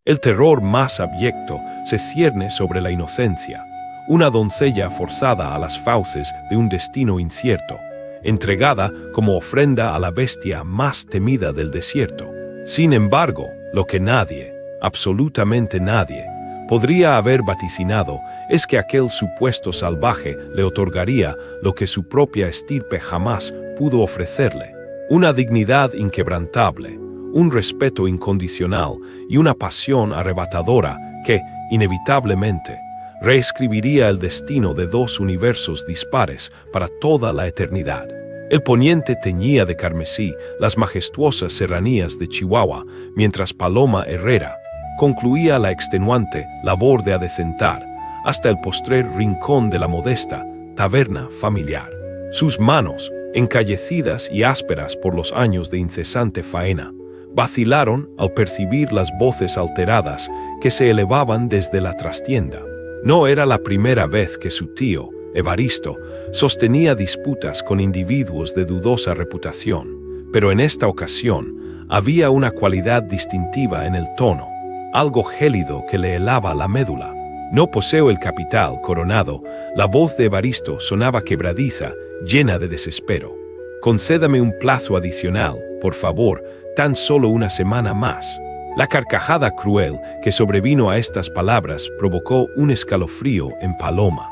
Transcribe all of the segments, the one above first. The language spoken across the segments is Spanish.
El terror más abyecto se cierne sobre la inocencia, una doncella forzada a las fauces de un destino incierto, entregada como ofrenda a la bestia más temida del desierto. Sin embargo, lo que nadie, absolutamente nadie, podría haber vaticinado es que aquel supuesto salvaje le otorgaría lo que su propia estirpe jamás pudo ofrecerle: una dignidad inquebrantable, un respeto incondicional y una pasión arrebatadora que, inevitablemente, reescribiría el destino de dos universos dispares para toda la eternidad. El poniente teñía de carmesí las majestuosas serranías de Chihuahua, mientras Paloma Herrera concluía la extenuante labor de adecentar hasta el postrer rincón de la modesta taberna familiar. Sus manos, encallecidas y ásperas por los años de incesante faena, vacilaron al percibir las voces alteradas que se elevaban desde la trastienda. No era la primera vez que su tío, Evaristo, sostenía disputas con individuos de dudosa reputación, pero en esta ocasión había una cualidad distintiva en el tono, algo gélido que le helaba la médula. No poseo el capital, Coronado. La voz de Evaristo sonaba quebradiza, llena de desespero. Concédame un plazo adicional, por favor, tan solo una semana más. La carcajada cruel que sobrevino a estas palabras provocó un escalofrío en Paloma.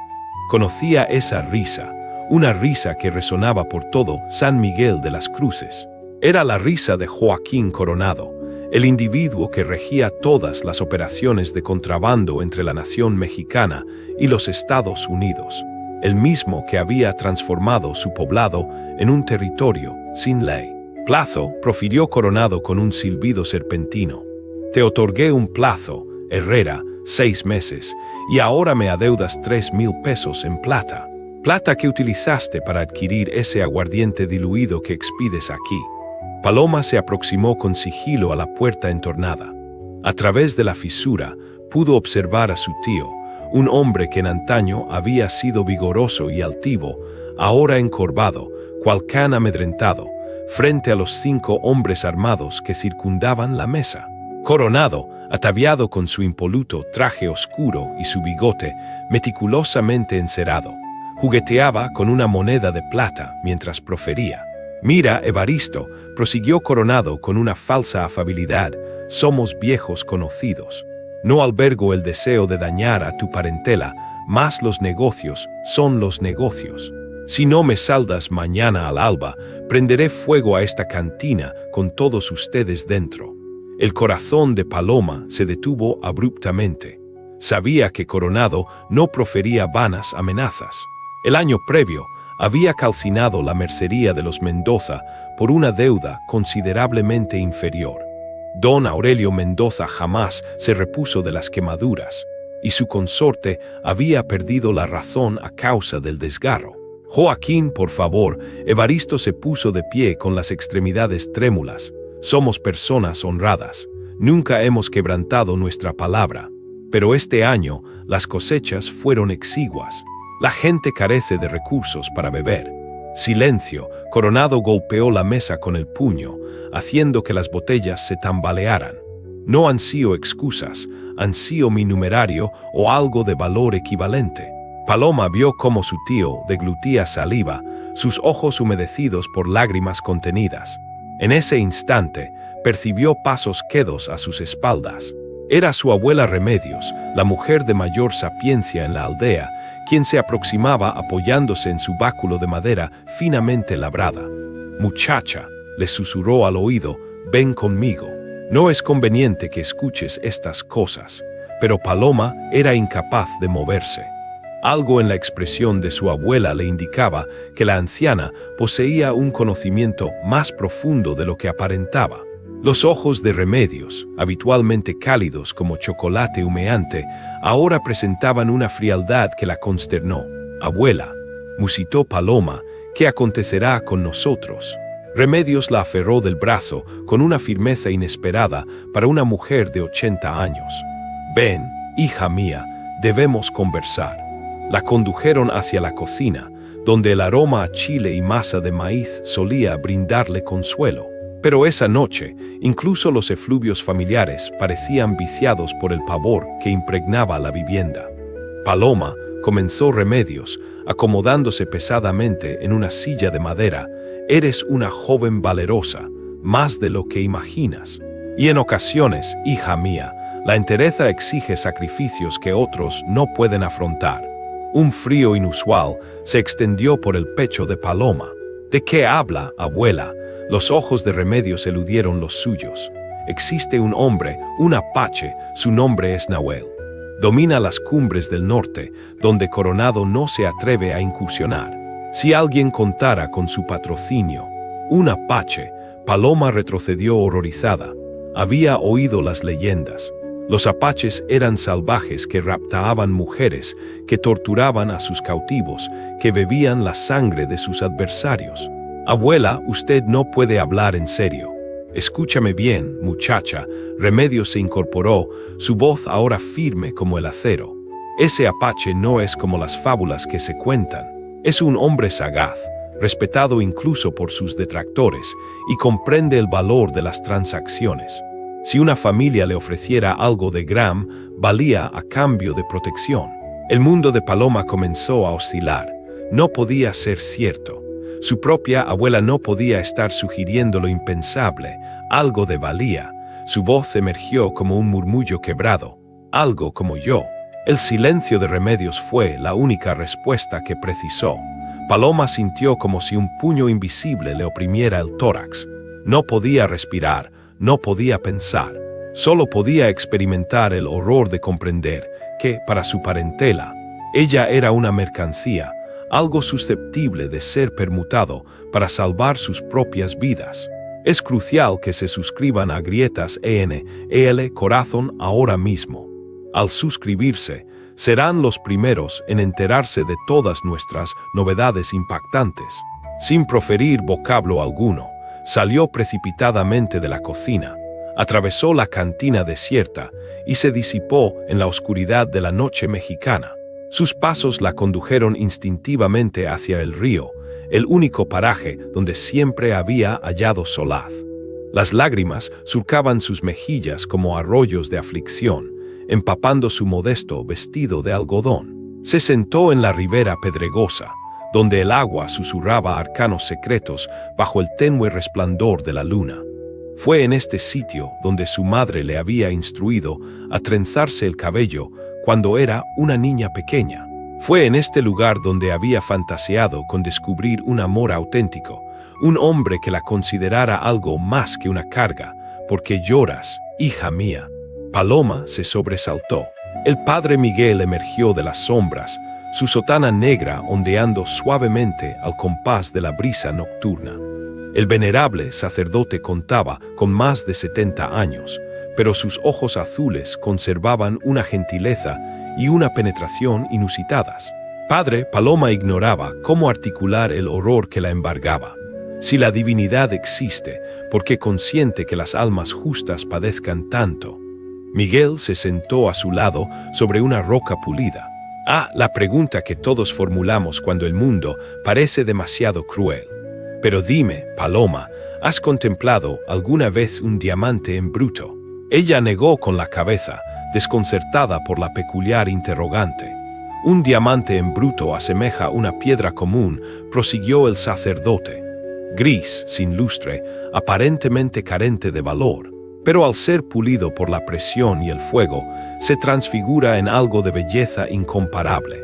Conocía esa risa, una risa que resonaba por todo San Miguel de las Cruces. Era la risa de Joaquín Coronado, el individuo que regía todas las operaciones de contrabando entre la nación mexicana y los Estados Unidos, el mismo que había transformado su poblado en un territorio sin ley. Plazo, profirió Coronado con un silbido serpentino. Te otorgué un plazo, Herrera, 6 meses, y ahora me adeudas 3,000 pesos en plata. Plata que utilizaste para adquirir ese aguardiente diluido que expides aquí. Paloma se aproximó con sigilo a la puerta entornada. A través de la fisura pudo observar a su tío, un hombre que en antaño había sido vigoroso y altivo, ahora encorvado, cual can amedrentado, frente a los 5 hombres armados que circundaban la mesa. Coronado, ataviado con su impoluto traje oscuro y su bigote meticulosamente encerado, jugueteaba con una moneda de plata mientras profería: «Mira, Evaristo», prosiguió Coronado con una falsa afabilidad, «somos viejos conocidos. No albergo el deseo de dañar a tu parentela, mas los negocios son los negocios. Si no me saldas mañana al alba, prenderé fuego a esta cantina con todos ustedes dentro». El corazón de Paloma se detuvo abruptamente. Sabía que Coronado no profería vanas amenazas. El año previo había calcinado la mercería de los Mendoza por una deuda considerablemente inferior. Don Aurelio Mendoza jamás se repuso de las quemaduras, y su consorte había perdido la razón a causa del desgarro. «Joaquín, por favor», Evaristo se puso de pie con las extremidades trémulas. «Somos personas honradas. Nunca hemos quebrantado nuestra palabra. Pero este año las cosechas fueron exiguas. La gente carece de recursos para beber». Silencio. Coronado golpeó la mesa con el puño, haciendo que las botellas se tambalearan. No han sido excusas, han sido mi numerario o algo de valor equivalente. Paloma vio cómo su tío deglutía saliva, sus ojos humedecidos por lágrimas contenidas. En ese instante, percibió pasos quedos a sus espaldas. Era su abuela Remedios, la mujer de mayor sapiencia en la aldea, quien se aproximaba apoyándose en su báculo de madera finamente labrada. «Muchacha», le susurró al oído, «ven conmigo. No es conveniente que escuches estas cosas». Pero Paloma era incapaz de moverse. Algo en la expresión de su abuela le indicaba que la anciana poseía un conocimiento más profundo de lo que aparentaba. Los ojos de Remedios, habitualmente cálidos como chocolate humeante, ahora presentaban una frialdad que la consternó. «Abuela», musitó Paloma, «¿qué acontecerá con nosotros?». Remedios la aferró del brazo con una firmeza inesperada para una mujer de 80 años. «Ven, hija mía, debemos conversar». La condujeron hacia la cocina, donde el aroma a chile y masa de maíz solía brindarle consuelo. Pero esa noche, incluso los efluvios familiares parecían viciados por el pavor que impregnaba la vivienda. Paloma comenzó Remedios, acomodándose pesadamente en una silla de madera. Eres una joven valerosa, más de lo que imaginas. Y en ocasiones, hija mía, la entereza exige sacrificios que otros no pueden afrontar. Un frío inusual se extendió por el pecho de Paloma. ¿De qué habla, abuela? Los ojos de Remedios eludieron los suyos. Existe un hombre, un apache, su nombre es Nahuel. Domina las cumbres del norte, donde Coronado no se atreve a incursionar. Si alguien contara con su patrocinio, un apache, Paloma retrocedió horrorizada. Había oído las leyendas. Los apaches eran salvajes que raptaban mujeres, que torturaban a sus cautivos, que bebían la sangre de sus adversarios. Abuela, usted no puede hablar en serio. Escúchame bien, muchacha. Remedios se incorporó, su voz ahora firme como el acero. Ese apache no es como las fábulas que se cuentan. Es un hombre sagaz, respetado incluso por sus detractores, y comprende el valor de las transacciones. Si una familia le ofreciera algo de Gram, valía a cambio de protección. El mundo de Paloma comenzó a oscilar. No podía ser cierto. Su propia abuela no podía estar sugiriendo lo impensable, algo de valía. Su voz emergió como un murmullo quebrado, algo como yo. El silencio de Remedios fue la única respuesta que precisó. Paloma sintió como si un puño invisible le oprimiera el tórax. No podía respirar, no podía pensar. Solo podía experimentar el horror de comprender que, para su parentela, ella era una mercancía, algo susceptible de ser permutado para salvar sus propias vidas. Es crucial que se suscriban a Grietas EL Corazón ahora mismo. Al suscribirse, serán los primeros en enterarse de todas nuestras novedades impactantes. Sin proferir vocablo alguno, salió precipitadamente de la cocina, atravesó la cantina desierta y se disipó en la oscuridad de la noche mexicana. Sus pasos la condujeron instintivamente hacia el río, el único paraje donde siempre había hallado solaz. Las lágrimas surcaban sus mejillas como arroyos de aflicción, empapando su modesto vestido de algodón. Se sentó en la ribera pedregosa, donde el agua susurraba arcanos secretos bajo el tenue resplandor de la luna. Fue en este sitio donde su madre le había instruido a trenzarse el cabello cuando era una niña pequeña. Fue en este lugar donde había fantaseado con descubrir un amor auténtico, un hombre que la considerara algo más que una carga. ¿Por qué lloras, hija mía? Paloma se sobresaltó. El padre Miguel emergió de las sombras, su sotana negra ondeando suavemente al compás de la brisa nocturna. El venerable sacerdote contaba con más de 70 años, pero sus ojos azules conservaban una gentileza y una penetración inusitadas. Padre, Paloma ignoraba cómo articular el horror que la embargaba. Si la divinidad existe, ¿por qué consiente que las almas justas padezcan tanto? Miguel se sentó a su lado sobre una roca pulida. La pregunta que todos formulamos cuando el mundo parece demasiado cruel. Pero dime, Paloma, ¿has contemplado alguna vez un diamante en bruto? Ella negó con la cabeza, desconcertada por la peculiar interrogante. Un diamante en bruto asemeja una piedra común, prosiguió el sacerdote. Gris, sin lustre, aparentemente carente de valor, pero al ser pulido por la presión y el fuego, se transfigura en algo de belleza incomparable.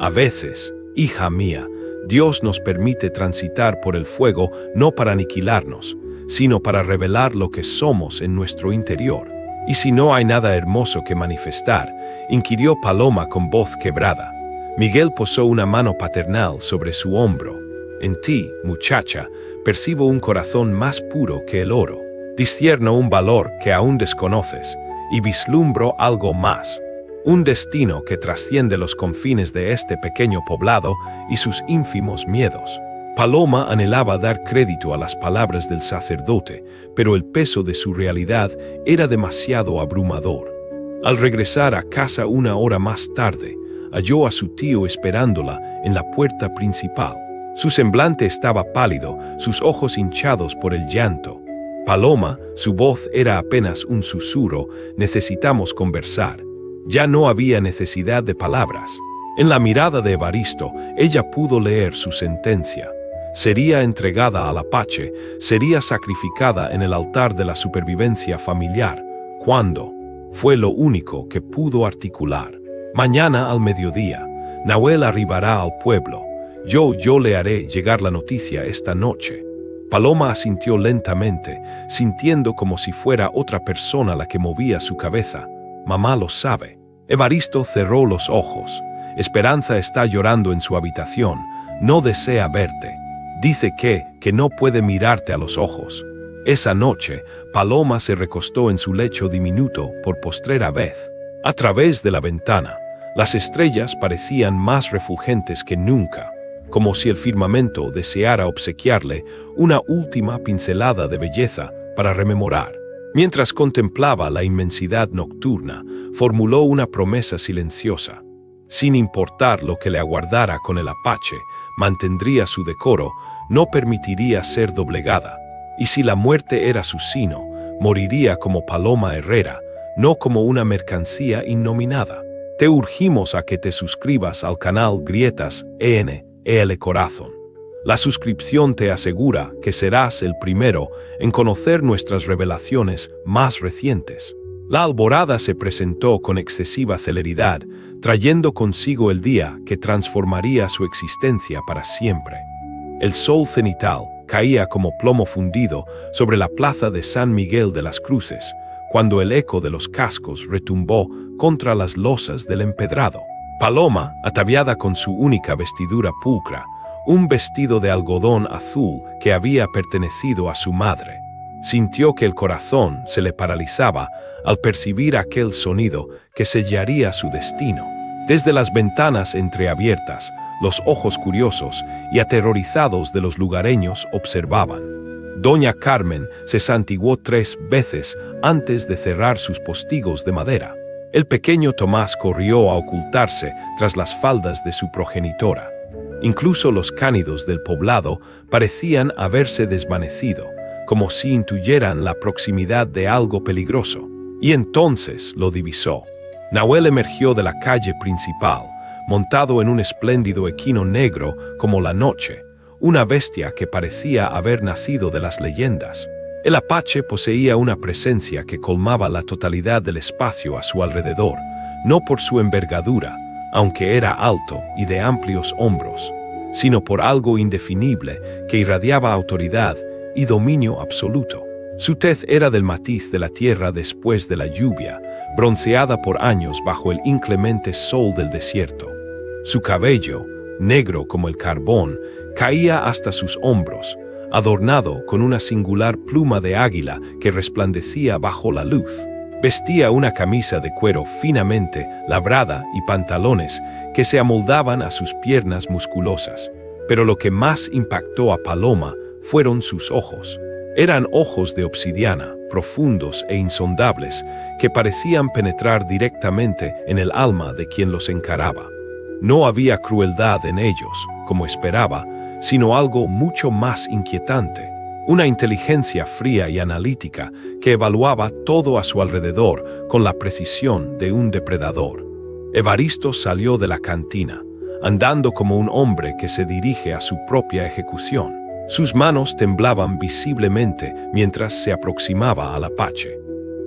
A veces, hija mía, Dios nos permite transitar por el fuego no para aniquilarnos, sino para revelar lo que somos en nuestro interior. ¿Y si no hay nada hermoso que manifestar?, inquirió Paloma con voz quebrada. Miguel posó una mano paternal sobre su hombro. En ti, muchacha, percibo un corazón más puro que el oro. Discierno un valor que aún desconoces, y vislumbro algo más. Un destino que trasciende los confines de este pequeño poblado y sus ínfimos miedos. Paloma anhelaba dar crédito a las palabras del sacerdote, pero el peso de su realidad era demasiado abrumador. Al regresar a casa una hora más tarde, halló a su tío esperándola en la puerta principal. Su semblante estaba pálido, sus ojos hinchados por el llanto. Paloma, su voz era apenas un susurro, necesitamos conversar. Ya no había necesidad de palabras. En la mirada de Evaristo, ella pudo leer su sentencia. Sería entregada al Apache, sería sacrificada en el altar de la supervivencia familiar. ¿Cuándo? Fue lo único que pudo articular. Mañana al mediodía, Nahuel arribará al pueblo. Yo le haré llegar la noticia esta noche. Paloma asintió lentamente, sintiendo como si fuera otra persona la que movía su cabeza. Mamá lo sabe. Evaristo cerró los ojos. Esperanza está llorando en su habitación. No desea verte. Dice que no puede mirarte a los ojos. Esa noche, Paloma se recostó en su lecho diminuto por postrera vez. A través de la ventana, las estrellas parecían más refulgentes que nunca, como si el firmamento deseara obsequiarle una última pincelada de belleza para rememorar. Mientras contemplaba la inmensidad nocturna, formuló una promesa silenciosa. Sin importar lo que le aguardara con el Apache, mantendría su decoro, no permitiría ser doblegada. Y si la muerte era su sino, moriría como Paloma Herrera, no como una mercancía innominada. Te urgimos a que te suscribas al canal Grietas EL Corazón. La suscripción te asegura que serás el primero en conocer nuestras revelaciones más recientes. La alborada se presentó con excesiva celeridad, trayendo consigo el día que transformaría su existencia para siempre. El sol cenital caía como plomo fundido sobre la plaza de San Miguel de las Cruces, cuando el eco de los cascos retumbó contra las losas del empedrado. Paloma, ataviada con su única vestidura pulcra, un vestido de algodón azul que había pertenecido a su madre, sintió que el corazón se le paralizaba al percibir aquel sonido que sellaría su destino. Desde las ventanas entreabiertas, los ojos curiosos y aterrorizados de los lugareños observaban. Doña Carmen se santiguó 3 veces antes de cerrar sus postigos de madera. El pequeño Tomás corrió a ocultarse tras las faldas de su progenitora. Incluso los cánidos del poblado parecían haberse desvanecido, como si intuyeran la proximidad de algo peligroso. Y entonces lo divisó. Nahuel emergió de la calle principal, montado en un espléndido equino negro como la noche, una bestia que parecía haber nacido de las leyendas. El Apache poseía una presencia que colmaba la totalidad del espacio a su alrededor, no por su envergadura, aunque era alto y de amplios hombros, sino por algo indefinible que irradiaba autoridad y dominio absoluto. Su tez era del matiz de la tierra después de la lluvia, bronceada por años bajo el inclemente sol del desierto. Su cabello, negro como el carbón, caía hasta sus hombros, adornado con una singular pluma de águila que resplandecía bajo la luz. Vestía una camisa de cuero finamente labrada y pantalones que se amoldaban a sus piernas musculosas. Pero lo que más impactó a Paloma fueron sus ojos. Eran ojos de obsidiana, profundos e insondables, que parecían penetrar directamente en el alma de quien los encaraba. No había crueldad en ellos, como esperaba, sino algo mucho más inquietante. Una inteligencia fría y analítica que evaluaba todo a su alrededor con la precisión de un depredador. Evaristo salió de la cantina, andando como un hombre que se dirige a su propia ejecución. Sus manos temblaban visiblemente mientras se aproximaba al Apache.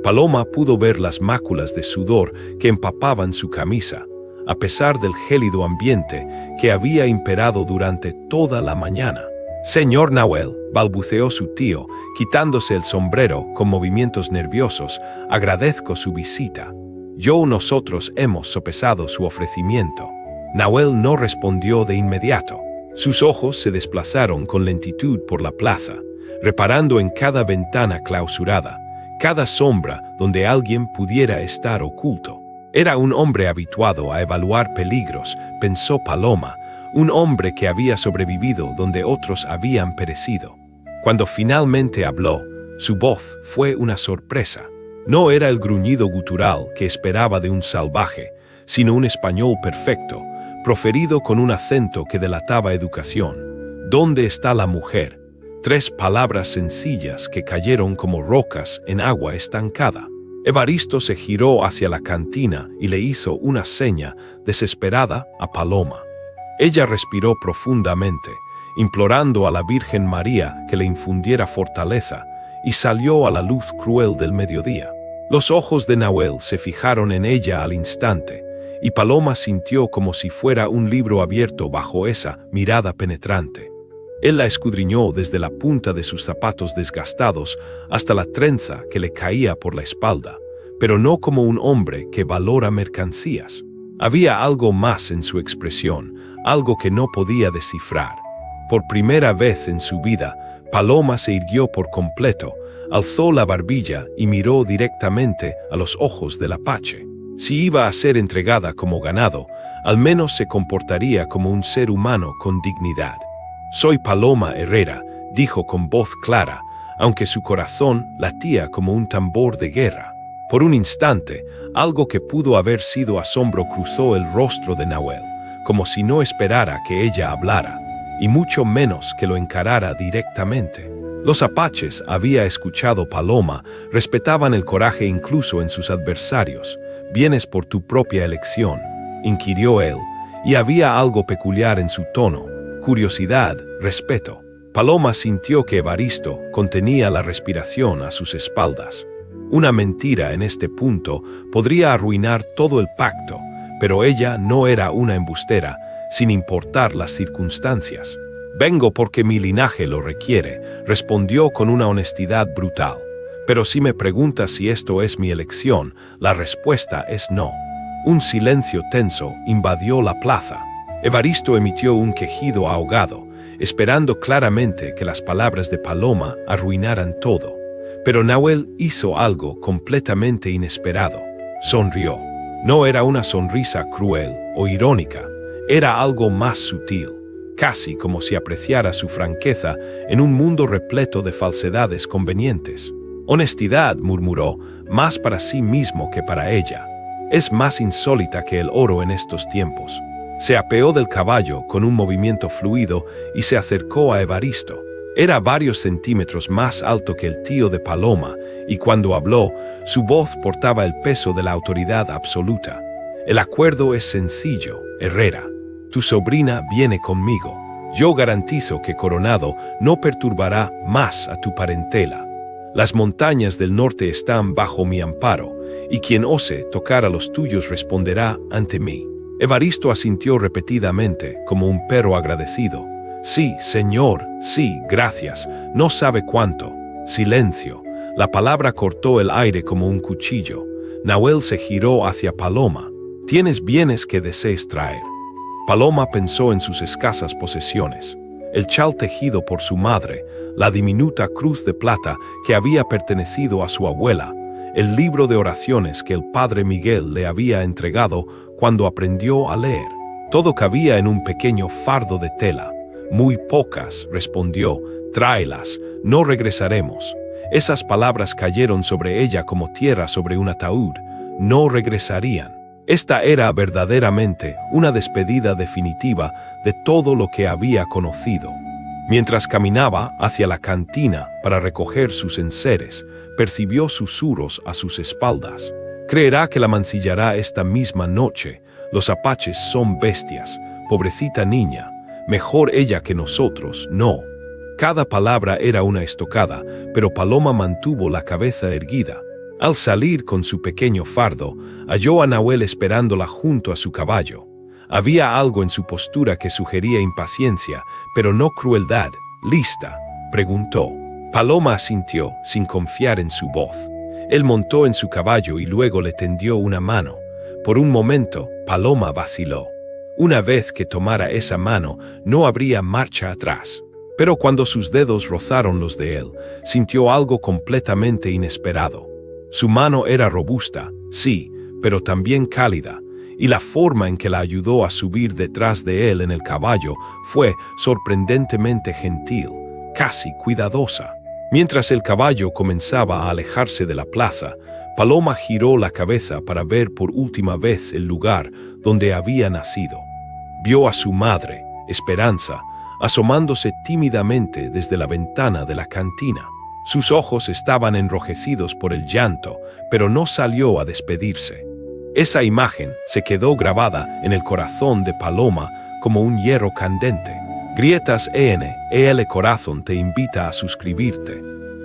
Paloma pudo ver las máculas de sudor que empapaban su camisa, a pesar del gélido ambiente que había imperado durante toda la mañana. «Señor Nahuel», balbuceó su tío, quitándose el sombrero con movimientos nerviosos, «agradezco su visita. Nosotros hemos sopesado su ofrecimiento». Nahuel no respondió de inmediato. Sus ojos se desplazaron con lentitud por la plaza, reparando en cada ventana clausurada, cada sombra donde alguien pudiera estar oculto. Era un hombre habituado a evaluar peligros, pensó Paloma, un hombre que había sobrevivido donde otros habían perecido. Cuando finalmente habló, su voz fue una sorpresa. No era el gruñido gutural que esperaba de un salvaje, sino un español perfecto, proferido con un acento que delataba educación. «¿Dónde está la mujer?», 3 palabras sencillas que cayeron como rocas en agua estancada. Evaristo se giró hacia la cantina y le hizo una seña desesperada a Paloma. Ella respiró profundamente, implorando a la Virgen María que le infundiera fortaleza, y salió a la luz cruel del mediodía. Los ojos de Nahuel se fijaron en ella al instante, y Paloma sintió como si fuera un libro abierto bajo esa mirada penetrante. Él la escudriñó desde la punta de sus zapatos desgastados hasta la trenza que le caía por la espalda, pero no como un hombre que valora mercancías. Había algo más en su expresión, algo que no podía descifrar. Por primera vez en su vida, Paloma se irguió por completo, alzó la barbilla y miró directamente a los ojos del apache. Si iba a ser entregada como ganado, al menos se comportaría como un ser humano con dignidad. «Soy Paloma Herrera», dijo con voz clara, aunque su corazón latía como un tambor de guerra. Por un instante, algo que pudo haber sido asombro cruzó el rostro de Nahuel, como si no esperara que ella hablara, y mucho menos que lo encarara directamente. Los apaches, había escuchado Paloma, respetaban el coraje incluso en sus adversarios. «¿Vienes por tu propia elección?», inquirió él, y había algo peculiar en su tono, curiosidad, respeto. Paloma sintió que Evaristo contenía la respiración a sus espaldas. Una mentira en este punto podría arruinar todo el pacto, pero ella no era una embustera, sin importar las circunstancias. «Vengo porque mi linaje lo requiere», respondió con una honestidad brutal. «Pero si me preguntas si esto es mi elección, la respuesta es no». Un silencio tenso invadió la plaza. Evaristo emitió un quejido ahogado, esperando claramente que las palabras de Paloma arruinaran todo. Pero Nahuel hizo algo completamente inesperado. Sonrió. No era una sonrisa cruel o irónica, era algo más sutil, casi como si apreciara su franqueza en un mundo repleto de falsedades convenientes. «Honestidad», murmuró, más para sí mismo que para ella. «Es más insólita que el oro en estos tiempos». Se apeó del caballo con un movimiento fluido y se acercó a Evaristo. Era varios centímetros más alto que el tío de Paloma, y cuando habló, su voz portaba el peso de la autoridad absoluta. «El acuerdo es sencillo, Herrera. Tu sobrina viene conmigo. Yo garantizo que Coronado no perturbará más a tu parentela. Las montañas del norte están bajo mi amparo, y quien ose tocar a los tuyos responderá ante mí». Evaristo asintió repetidamente, como un perro agradecido. «Sí, señor, sí, gracias, no sabe cuánto». Silencio. La palabra cortó el aire como un cuchillo. Nahuel se giró hacia Paloma. «¿Tienes bienes que desees traer?». Paloma pensó en sus escasas posesiones. El chal tejido por su madre, la diminuta cruz de plata que había pertenecido a su abuela, el libro de oraciones que el padre Miguel le había entregado cuando aprendió a leer. Todo cabía en un pequeño fardo de tela. «Muy pocas», respondió, «tráelas, no regresaremos». Esas palabras cayeron sobre ella como tierra sobre un ataúd. No regresarían. Esta era verdaderamente una despedida definitiva de todo lo que había conocido. Mientras caminaba hacia la cantina para recoger sus enseres, percibió susurros a sus espaldas. «Creerá que la mancillará esta misma noche. Los apaches son bestias. Pobrecita niña. Mejor ella que nosotros, no». Cada palabra era una estocada, pero Paloma mantuvo la cabeza erguida. Al salir con su pequeño fardo, halló a Nahuel esperándola junto a su caballo. Había algo en su postura que sugería impaciencia, pero no crueldad. «¿Lista?», preguntó. Paloma asintió, sin confiar en su voz. Él montó en su caballo y luego le tendió una mano. Por un momento, Paloma vaciló. Una vez que tomara esa mano, no habría marcha atrás. Pero cuando sus dedos rozaron los de él, sintió algo completamente inesperado. Su mano era robusta, sí, pero también cálida, y la forma en que la ayudó a subir detrás de él en el caballo fue sorprendentemente gentil, casi cuidadosa. Mientras el caballo comenzaba a alejarse de la plaza, Paloma giró la cabeza para ver por última vez el lugar donde había nacido. Vio a su madre, Esperanza, asomándose tímidamente desde la ventana de la cantina. Sus ojos estaban enrojecidos por el llanto, pero no salió a despedirse. Esa imagen se quedó grabada en el corazón de Paloma como un hierro candente. Grietas EL Corazón te invita a suscribirte.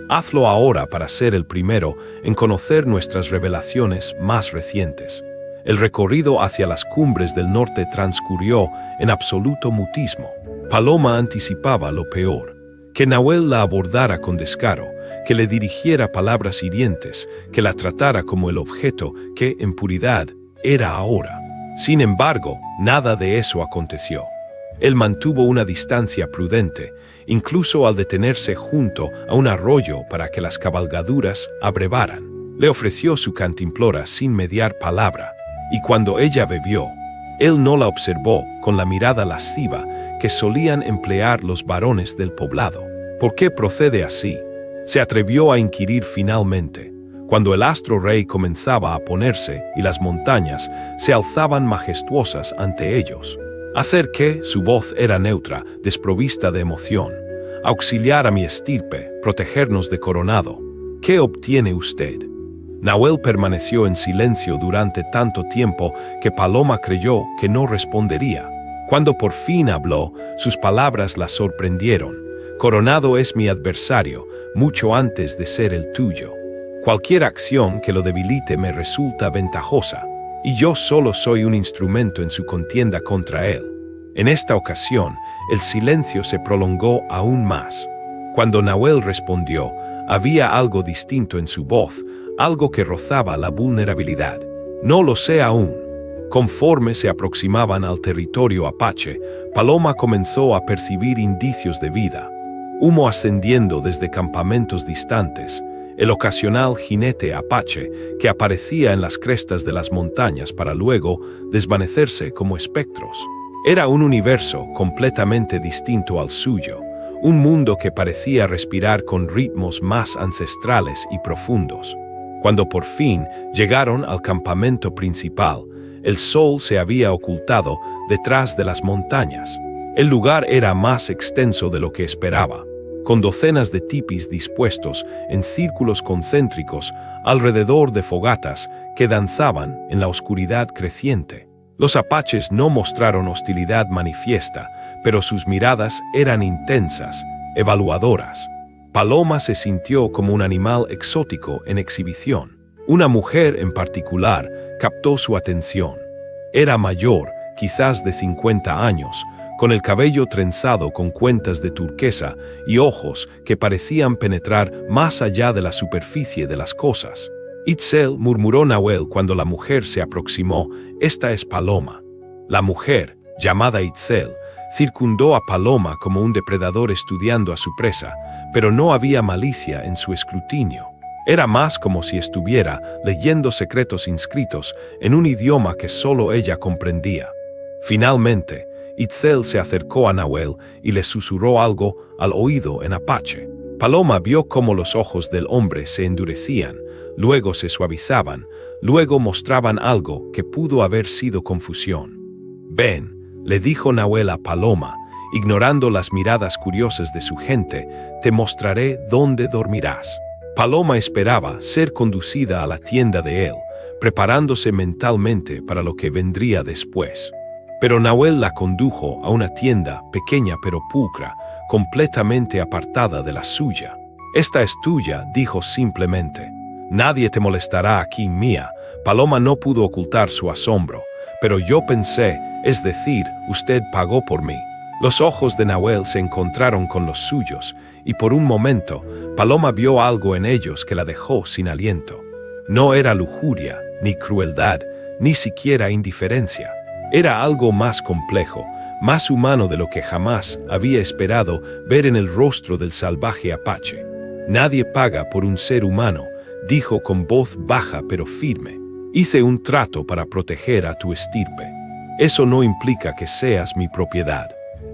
Hazlo ahora para ser el primero en conocer nuestras revelaciones más recientes. El recorrido hacia las cumbres del norte transcurrió en absoluto mutismo. Paloma anticipaba lo peor, que Nahuel la abordara con descaro, que le dirigiera palabras hirientes, que la tratara como el objeto que, en puridad, era ahora. Sin embargo, nada de eso aconteció. Él mantuvo una distancia prudente, incluso al detenerse junto a un arroyo para que las cabalgaduras abrevaran. Le ofreció su cantimplora sin mediar palabra, y cuando ella bebió, él no la observó con la mirada lasciva que solían emplear los varones del poblado. ¿Por qué procede así? Se atrevió a inquirir finalmente, cuando el astro rey comenzaba a ponerse y las montañas se alzaban majestuosas ante ellos. Hacer que su voz era neutra, desprovista de emoción. Auxiliar a mi estirpe, protegernos de Coronado. ¿Qué obtiene usted? Nahuel permaneció en silencio durante tanto tiempo que Paloma creyó que no respondería. Cuando por fin habló, sus palabras la sorprendieron. Coronado es mi adversario, mucho antes de ser el tuyo. Cualquier acción que lo debilite me resulta ventajosa, y yo solo soy un instrumento en su contienda contra él. En esta ocasión, el silencio se prolongó aún más. Cuando Nahuel respondió, había algo distinto en su voz, algo que rozaba la vulnerabilidad. No lo sé aún. Conforme se aproximaban al territorio apache, Paloma comenzó a percibir indicios de vida. Humo ascendiendo desde campamentos distantes, el ocasional jinete apache que aparecía en las crestas de las montañas para luego desvanecerse como espectros. Era un universo completamente distinto al suyo, un mundo que parecía respirar con ritmos más ancestrales y profundos. Cuando por fin llegaron al campamento principal, el sol se había ocultado detrás de las montañas. El lugar era más extenso de lo que esperaba, con docenas de tipis dispuestos en círculos concéntricos alrededor de fogatas que danzaban en la oscuridad creciente. Los apaches no mostraron hostilidad manifiesta, pero sus miradas eran intensas, evaluadoras. Paloma se sintió como un animal exótico en exhibición. Una mujer en particular captó su atención. Era mayor, quizás de 50 años, con el cabello trenzado con cuentas de turquesa y ojos que parecían penetrar más allá de la superficie de las cosas. Itzel, murmuró Nahuel cuando la mujer se aproximó, esta es Paloma. La mujer, llamada Itzel, circundó a Paloma como un depredador estudiando a su presa, pero no había malicia en su escrutinio. Era más como si estuviera leyendo secretos inscritos en un idioma que solo ella comprendía. Finalmente, Itzel se acercó a Nahuel y le susurró algo al oído en apache. Paloma vio cómo los ojos del hombre se endurecían, luego se suavizaban, luego mostraban algo que pudo haber sido confusión. Ven, le dijo Nahuel a Paloma, ignorando las miradas curiosas de su gente, te mostraré dónde dormirás. Paloma esperaba ser conducida a la tienda de él, preparándose mentalmente para lo que vendría después. Pero Nahuel la condujo a una tienda pequeña pero pulcra, completamente apartada de la suya. Esta es tuya, dijo simplemente. Nadie te molestará aquí, mía. Paloma no pudo ocultar su asombro. Pero yo pensé, es decir, usted pagó por mí. Los ojos de Nahuel se encontraron con los suyos, y por un momento, Paloma vio algo en ellos que la dejó sin aliento. No era lujuria, ni crueldad, ni siquiera indiferencia. Era algo más complejo, más humano de lo que jamás había esperado ver en el rostro del salvaje apache. Nadie paga por un ser humano, dijo con voz baja pero firme. Hice un trato para proteger a tu estirpe. Eso no implica que seas mi propiedad.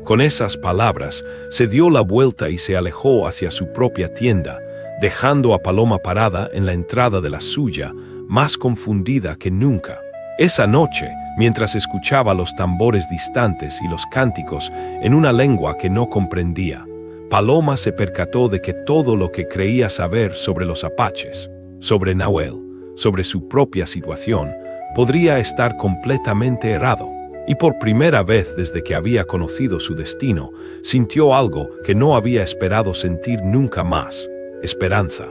Con esas palabras, se dio la vuelta y se alejó hacia su propia tienda, dejando a Paloma parada en la entrada de la suya, más confundida que nunca. Esa noche, mientras escuchaba los tambores distantes y los cánticos en una lengua que no comprendía. Paloma se percató de que todo lo que creía saber sobre los apaches, sobre Nahuel, sobre su propia situación, podría estar completamente errado. Y por primera vez desde que había conocido su destino, sintió algo que no había esperado sentir nunca más: esperanza.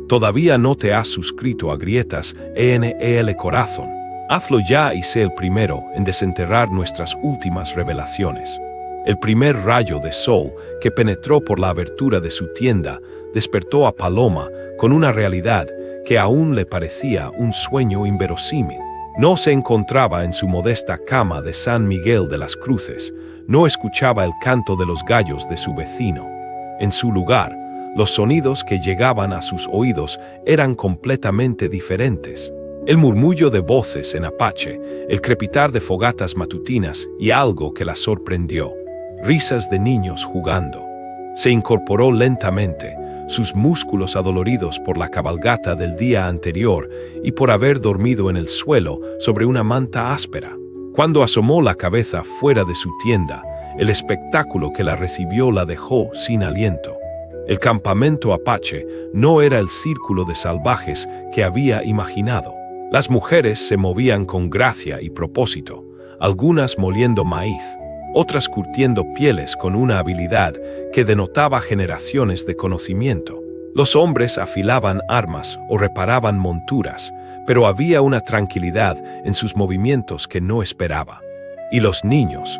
¿Todavía no te has suscrito a Grietas ENEL Corazón? Hazlo ya y sé el primero en desenterrar nuestras últimas revelaciones. El primer rayo de sol que penetró por la abertura de su tienda despertó a Paloma con una realidad que aún le parecía un sueño inverosímil. No se encontraba en su modesta cama de San Miguel de las Cruces, no escuchaba el canto de los gallos de su vecino. En su lugar, los sonidos que llegaban a sus oídos eran completamente diferentes. El murmullo de voces en apache, el crepitar de fogatas matutinas y algo que la sorprendió: risas de niños jugando. Se incorporó lentamente, sus músculos adoloridos por la cabalgata del día anterior y por haber dormido en el suelo sobre una manta áspera. Cuando asomó la cabeza fuera de su tienda, el espectáculo que la recibió la dejó sin aliento. El campamento apache no era el círculo de salvajes que había imaginado. Las mujeres se movían con gracia y propósito, algunas moliendo maíz, otras curtiendo pieles con una habilidad que denotaba generaciones de conocimiento. Los hombres afilaban armas o reparaban monturas, pero había una tranquilidad en sus movimientos que no esperaba. Y los niños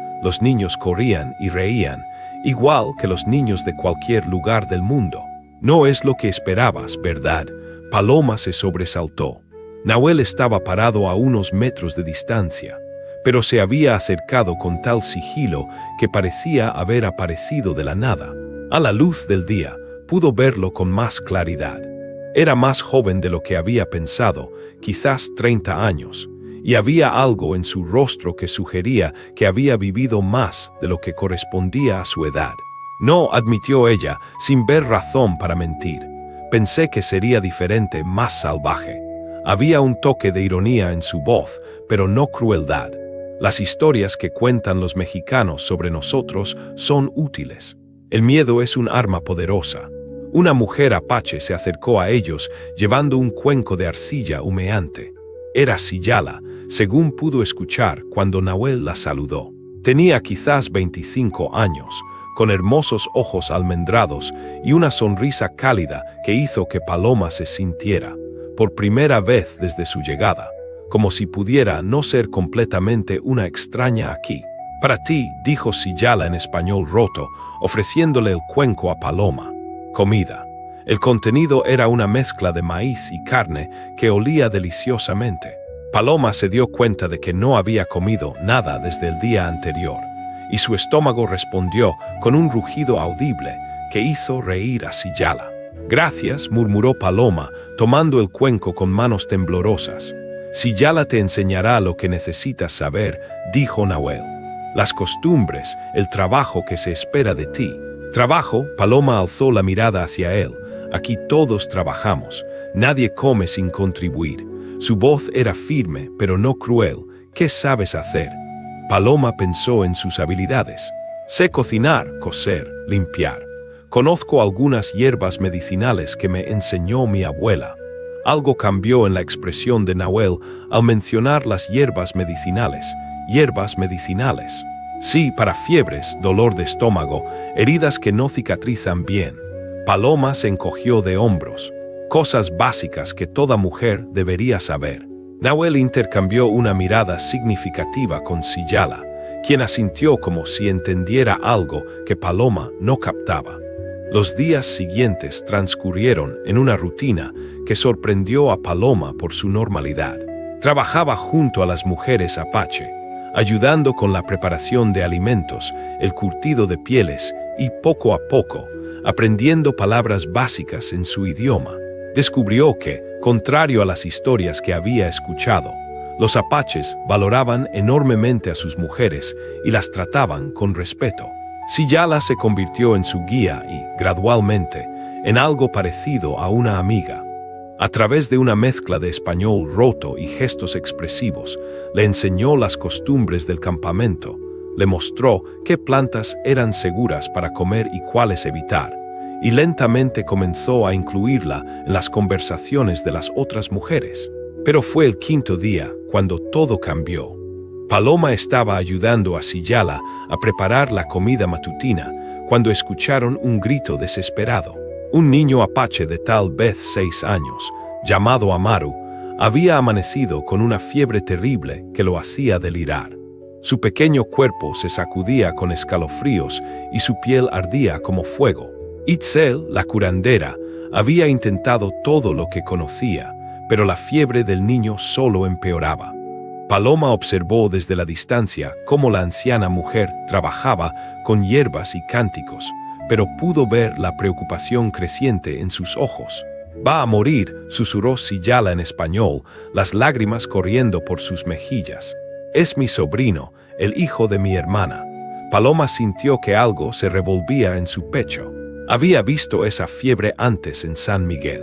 corrían y reían, igual que los niños de cualquier lugar del mundo. No es lo que esperabas, ¿verdad? Paloma se sobresaltó. Nahuel estaba parado a unos metros de distancia, pero se había acercado con tal sigilo que parecía haber aparecido de la nada. A la luz del día, pudo verlo con más claridad. Era más joven de lo que había pensado, quizás 30 años, y había algo en su rostro que sugería que había vivido más de lo que correspondía a su edad. No, admitió ella, sin ver razón para mentir. Pensé que sería diferente, más salvaje. Había un toque de ironía en su voz, pero no crueldad. Las historias que cuentan los mexicanos sobre nosotros son útiles. El miedo es un arma poderosa. Una mujer apache se acercó a ellos llevando un cuenco de arcilla humeante. Era Siyala, según pudo escuchar cuando Nahuel la saludó. Tenía quizás 25 años, con hermosos ojos almendrados y una sonrisa cálida que hizo que Paloma se sintiera, por primera vez desde su llegada, como si pudiera no ser completamente una extraña aquí. Para ti, dijo Siyala en español roto, ofreciéndole el cuenco a Paloma. Comida. El contenido era una mezcla de maíz y carne que olía deliciosamente. Paloma se dio cuenta de que no había comido nada desde el día anterior, y su estómago respondió con un rugido audible que hizo reír a Siyala. Gracias, murmuró Paloma, tomando el cuenco con manos temblorosas. Siyala te enseñará lo que necesitas saber, dijo Nahuel. Las costumbres, el trabajo que se espera de ti. Trabajo, Paloma alzó la mirada hacia él. Aquí todos trabajamos, nadie come sin contribuir. Su voz era firme, pero no cruel. ¿Qué sabes hacer? Paloma pensó en sus habilidades. Sé cocinar, coser, limpiar. Conozco algunas hierbas medicinales que me enseñó mi abuela. Algo cambió en la expresión de Nahuel al mencionar las hierbas medicinales. Hierbas medicinales. Sí, para fiebres, dolor de estómago, heridas que no cicatrizan bien. Paloma se encogió de hombros. Cosas básicas que toda mujer debería saber. Nahuel intercambió una mirada significativa con Siyala, quien asintió como si entendiera algo que Paloma no captaba. Los días siguientes transcurrieron en una rutina que sorprendió a Paloma por su normalidad. Trabajaba junto a las mujeres apache, ayudando con la preparación de alimentos, el curtido de pieles y, poco a poco, aprendiendo palabras básicas en su idioma. Descubrió que, contrario a las historias que había escuchado, los apaches valoraban enormemente a sus mujeres y las trataban con respeto. Siyala se convirtió en su guía y, gradualmente, en algo parecido a una amiga. A través de una mezcla de español roto y gestos expresivos, le enseñó las costumbres del campamento, le mostró qué plantas eran seguras para comer y cuáles evitar, y lentamente comenzó a incluirla en las conversaciones de las otras mujeres. Pero fue el quinto día cuando todo cambió. Paloma estaba ayudando a Siyala a preparar la comida matutina cuando escucharon un grito desesperado. Un niño apache de tal vez 6 años, llamado Amaru, había amanecido con una fiebre terrible que lo hacía delirar. Su pequeño cuerpo se sacudía con escalofríos y su piel ardía como fuego. Itzel, la curandera, había intentado todo lo que conocía, pero la fiebre del niño solo empeoraba. Paloma observó desde la distancia cómo la anciana mujer trabajaba con hierbas y cánticos, pero pudo ver la preocupación creciente en sus ojos. «Va a morir», susurró Siyala en español, las lágrimas corriendo por sus mejillas. «Es mi sobrino, el hijo de mi hermana». Paloma sintió que algo se revolvía en su pecho. Había visto esa fiebre antes en San Miguel.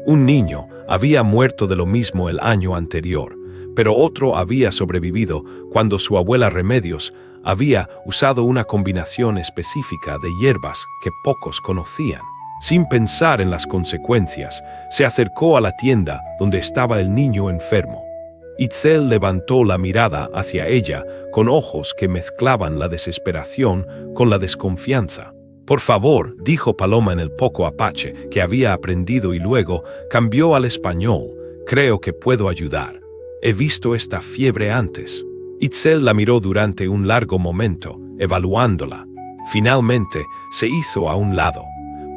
Un niño había muerto de lo mismo el año anterior, pero otro había sobrevivido cuando su abuela Remedios había usado una combinación específica de hierbas que pocos conocían. Sin pensar en las consecuencias, se acercó a la tienda donde estaba el niño enfermo. Itzel levantó la mirada hacia ella con ojos que mezclaban la desesperación con la desconfianza. «Por favor», dijo Paloma en el poco apache que había aprendido y luego cambió al español, «creo que puedo ayudar. He visto esta fiebre antes». Itzel la miró durante un largo momento, evaluándola. Finalmente, se hizo a un lado.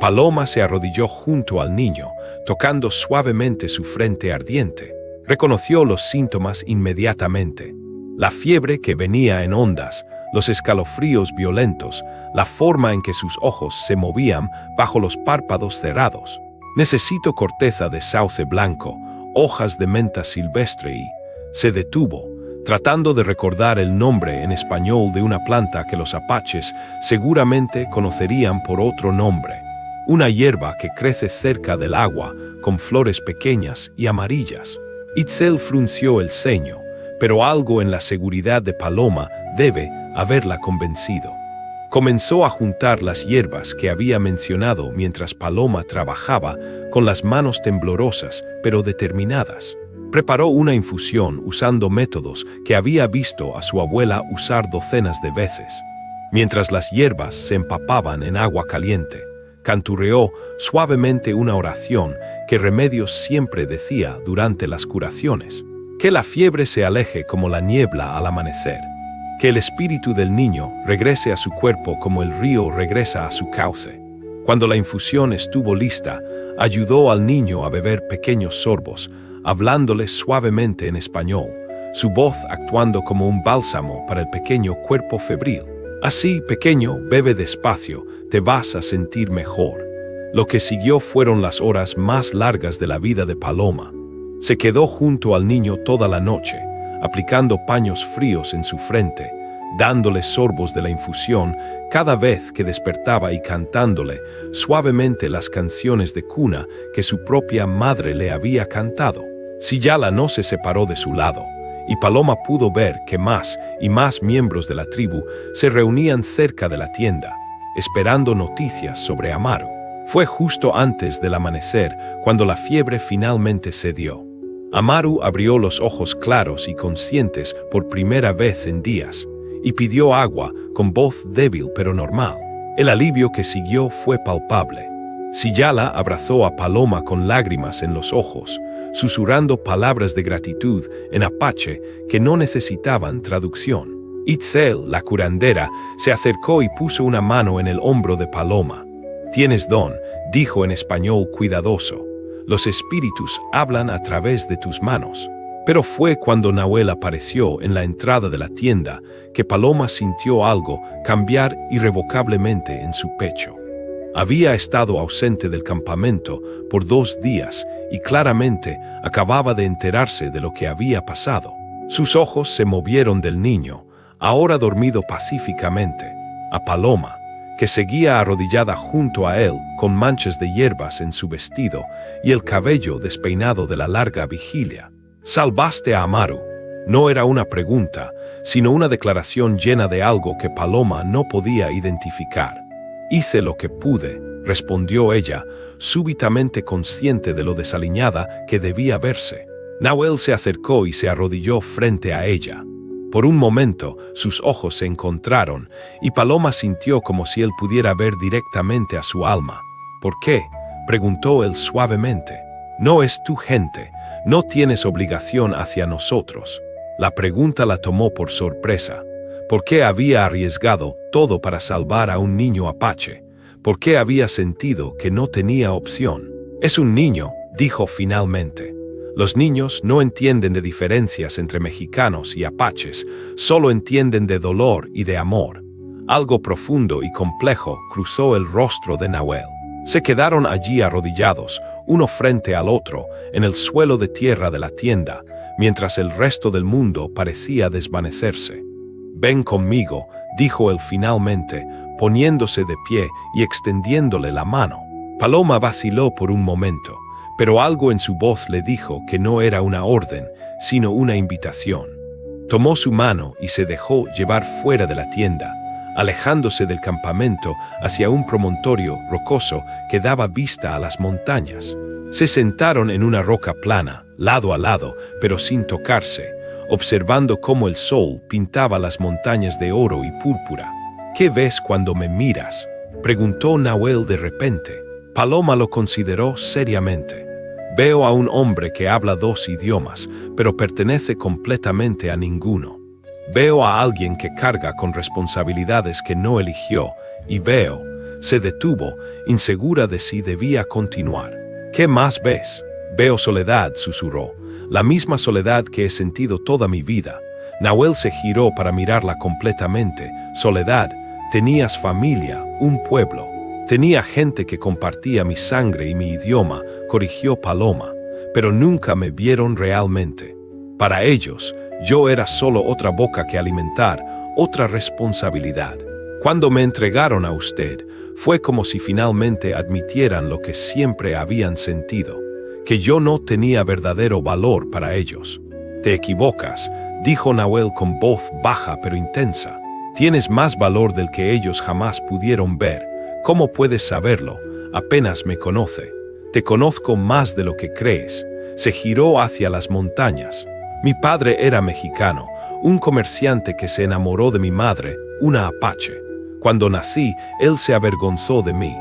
Paloma se arrodilló junto al niño, tocando suavemente su frente ardiente. Reconoció los síntomas inmediatamente. La fiebre que venía en ondas, los escalofríos violentos, la forma en que sus ojos se movían bajo los párpados cerrados. «Necesito corteza de sauce blanco, hojas de menta silvestre y...» Se detuvo, tratando de recordar el nombre en español de una planta que los apaches seguramente conocerían por otro nombre. Una hierba que crece cerca del agua, con flores pequeñas y amarillas. Itzel frunció el ceño, pero algo en la seguridad de Paloma debe haberla convencido. Comenzó a juntar las hierbas que había mencionado mientras Paloma trabajaba con las manos temblorosas pero determinadas. Preparó una infusión usando métodos que había visto a su abuela usar docenas de veces. Mientras las hierbas se empapaban en agua caliente, canturreó suavemente una oración que Remedios siempre decía durante las curaciones. Que la fiebre se aleje como la niebla al amanecer. Que el espíritu del niño regrese a su cuerpo como el río regresa a su cauce. Cuando la infusión estuvo lista, ayudó al niño a beber pequeños sorbos, hablándole suavemente en español, su voz actuando como un bálsamo para el pequeño cuerpo febril. «Así, pequeño, bebe despacio, te vas a sentir mejor». Lo que siguió fueron las horas más largas de la vida de Paloma. Se quedó junto al niño toda la noche, aplicando paños fríos en su frente, dándole sorbos de la infusión cada vez que despertaba y cantándole suavemente las canciones de cuna que su propia madre le había cantado. Siyala no se separó de su lado, y Paloma pudo ver que más y más miembros de la tribu se reunían cerca de la tienda, esperando noticias sobre Amaru. Fue justo antes del amanecer cuando la fiebre finalmente cedió. Amaru abrió los ojos claros y conscientes por primera vez en días, y pidió agua con voz débil pero normal. El alivio que siguió fue palpable. Siyala abrazó a Paloma con lágrimas en los ojos, susurrando palabras de gratitud en apache que no necesitaban traducción. Itzel, la curandera, se acercó y puso una mano en el hombro de Paloma. «Tienes don», dijo en español cuidadoso. «Los espíritus hablan a través de tus manos». Pero fue cuando Nahuel apareció en la entrada de la tienda que Paloma sintió algo cambiar irrevocablemente en su pecho. Había estado ausente del campamento por 2 días y claramente acababa de enterarse de lo que había pasado. Sus ojos se movieron del niño, ahora dormido pacíficamente, a Paloma, que seguía arrodillada junto a él con manchas de hierbas en su vestido y el cabello despeinado de la larga vigilia. «¿Salvaste a Amaru?» No era una pregunta, sino una declaración llena de algo que Paloma no podía identificar. «Hice lo que pude», respondió ella, súbitamente consciente de lo desaliñada que debía verse. Nahuel se acercó y se arrodilló frente a ella. Por un momento, sus ojos se encontraron y Paloma sintió como si él pudiera ver directamente a su alma. «¿Por qué?», preguntó él suavemente. «No es tu gente, no tienes obligación hacia nosotros». La pregunta la tomó por sorpresa. ¿Por qué había arriesgado todo para salvar a un niño apache? ¿Por qué había sentido que no tenía opción? «Es un niño», dijo finalmente. «Los niños no entienden de diferencias entre mexicanos y apaches, solo entienden de dolor y de amor». Algo profundo y complejo cruzó el rostro de Nahuel. Se quedaron allí arrodillados, uno frente al otro, en el suelo de tierra de la tienda, mientras el resto del mundo parecía desvanecerse. «Ven conmigo», dijo él finalmente, poniéndose de pie y extendiéndole la mano. Paloma vaciló por un momento, pero algo en su voz le dijo que no era una orden, sino una invitación. Tomó su mano y se dejó llevar fuera de la tienda, alejándose del campamento hacia un promontorio rocoso que daba vista a las montañas. Se sentaron en una roca plana, lado a lado, pero sin tocarse, observando cómo el sol pintaba las montañas de oro y púrpura. «¿Qué ves cuando me miras?», preguntó Nahuel de repente. Paloma lo consideró seriamente. «Veo a un hombre que habla 2 idiomas, pero pertenece completamente a ninguno. Veo a alguien que carga con responsabilidades que no eligió, y veo». Se detuvo, insegura de si debía continuar. «¿Qué más ves?». «Veo soledad», susurró, «la misma soledad que he sentido toda mi vida». Nahuel se giró para mirarla completamente. «Soledad, tenías familia, un pueblo. Tenía gente que compartía mi sangre y mi idioma», corrigió Paloma, «pero nunca me vieron realmente. Para ellos, yo era solo otra boca que alimentar, otra responsabilidad. Cuando me entregaron a usted, fue como si finalmente admitieran lo que siempre habían sentido, que yo no tenía verdadero valor para ellos». «Te equivocas», dijo Nahuel con voz baja pero intensa. «Tienes más valor del que ellos jamás pudieron ver. ¿Cómo puedes saberlo? Apenas me conoce. Te conozco más de lo que crees». Se giró hacia las montañas. «Mi padre era mexicano, un comerciante que se enamoró de mi madre, una apache. Cuando nací, él se avergonzó de mí.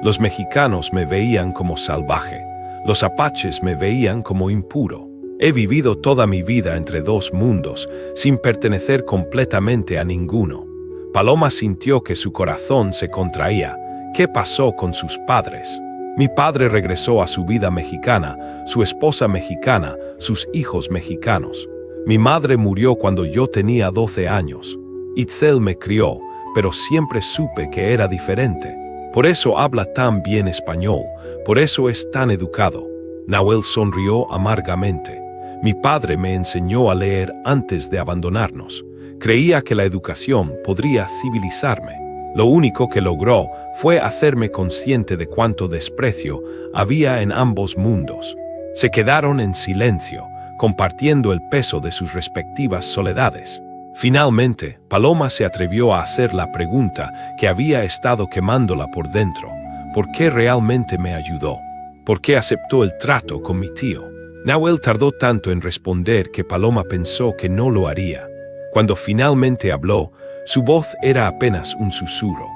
Los mexicanos me veían como salvaje. Los apaches me veían como impuro. He vivido toda mi vida entre 2 mundos, sin pertenecer completamente a ninguno». Paloma sintió que su corazón se contraía. ¿Qué pasó con sus padres? «Mi padre regresó a su vida mexicana, su esposa mexicana, sus hijos mexicanos. Mi madre murió cuando yo tenía 12 años. Itzel me crió, pero siempre supe que era diferente. Por eso habla tan bien español, por eso es tan educado». Nahuel sonrió amargamente. «Mi padre me enseñó a leer antes de abandonarnos. Creía que la educación podría civilizarme. Lo único que logró fue hacerme consciente de cuánto desprecio había en ambos mundos». Se quedaron en silencio, compartiendo el peso de sus respectivas soledades. Finalmente, Paloma se atrevió a hacer la pregunta que había estado quemándola por dentro. ¿Por qué realmente me ayudó? ¿Por qué aceptó el trato con mi tío? Nahuel tardó tanto en responder que Paloma pensó que no lo haría. Cuando finalmente habló, su voz era apenas un susurro.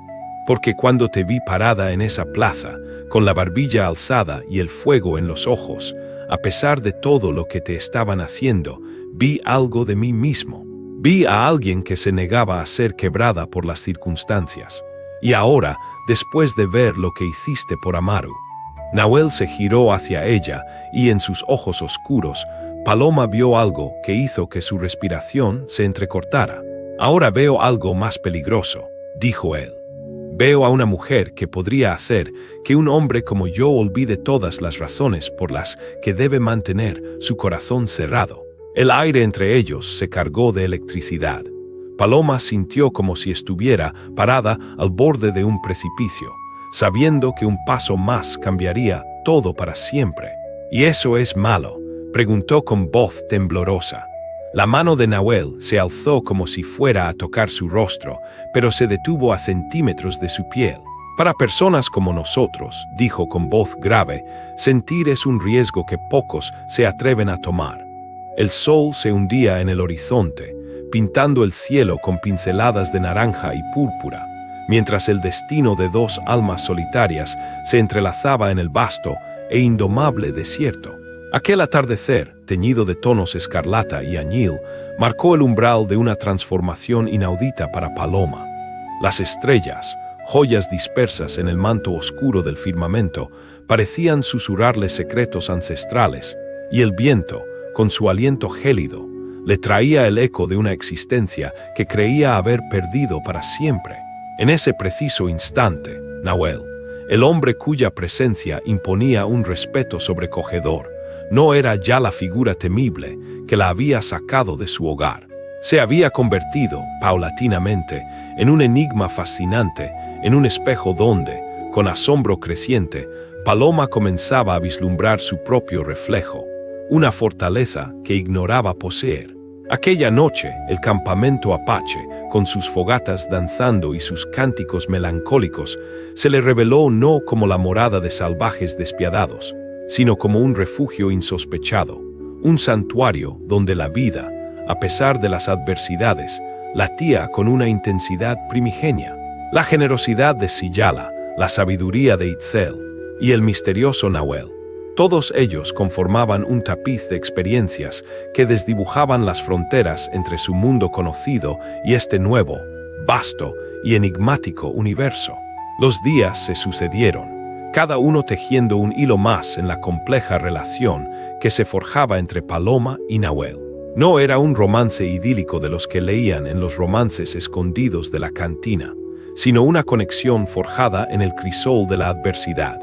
«Porque cuando te vi parada en esa plaza, con la barbilla alzada y el fuego en los ojos, a pesar de todo lo que te estaban haciendo, vi algo de mí mismo. Vi a alguien que se negaba a ser quebrada por las circunstancias. Y ahora, después de ver lo que hiciste por Amaru». Nahuel se giró hacia ella y en sus ojos oscuros, Paloma vio algo que hizo que su respiración se entrecortara. «Ahora veo algo más peligroso», dijo él. «Veo a una mujer que podría hacer que un hombre como yo olvide todas las razones por las que debe mantener su corazón cerrado». El aire entre ellos se cargó de electricidad. Paloma sintió como si estuviera parada al borde de un precipicio, sabiendo que un paso más cambiaría todo para siempre. ¿Y eso es malo?, preguntó con voz temblorosa. La mano de Nahuel se alzó como si fuera a tocar su rostro, pero se detuvo a centímetros de su piel. Para personas como nosotros, dijo con voz grave, sentir es un riesgo que pocos se atreven a tomar. El sol se hundía en el horizonte, pintando el cielo con pinceladas de naranja y púrpura, mientras el destino de dos almas solitarias se entrelazaba en el vasto e indomable desierto. Aquel atardecer, teñido de tonos escarlata y añil, marcó el umbral de una transformación inaudita para Paloma. Las estrellas, joyas dispersas en el manto oscuro del firmamento, parecían susurrarle secretos ancestrales, y el viento, con su aliento gélido, le traía el eco de una existencia que creía haber perdido para siempre. En ese preciso instante, Nahuel, el hombre cuya presencia imponía un respeto sobrecogedor, no era ya la figura temible que la había sacado de su hogar. Se había convertido, paulatinamente, en un enigma fascinante, en un espejo donde, con asombro creciente, Paloma comenzaba a vislumbrar su propio reflejo, una fortaleza que ignoraba poseer. Aquella noche, el campamento apache, con sus fogatas danzando y sus cánticos melancólicos, se le reveló no como la morada de salvajes despiadados, sino como un refugio insospechado, un santuario donde la vida, a pesar de las adversidades, latía con una intensidad primigenia. La generosidad de Siyala, la sabiduría de Itzel y el misterioso Nahuel, todos ellos conformaban un tapiz de experiencias que desdibujaban las fronteras entre su mundo conocido y este nuevo, vasto y enigmático universo. Los días se sucedieron, cada uno tejiendo un hilo más en la compleja relación que se forjaba entre Paloma y Nahuel. No era un romance idílico de los que leían en los romances escondidos de la cantina, sino una conexión forjada en el crisol de la adversidad,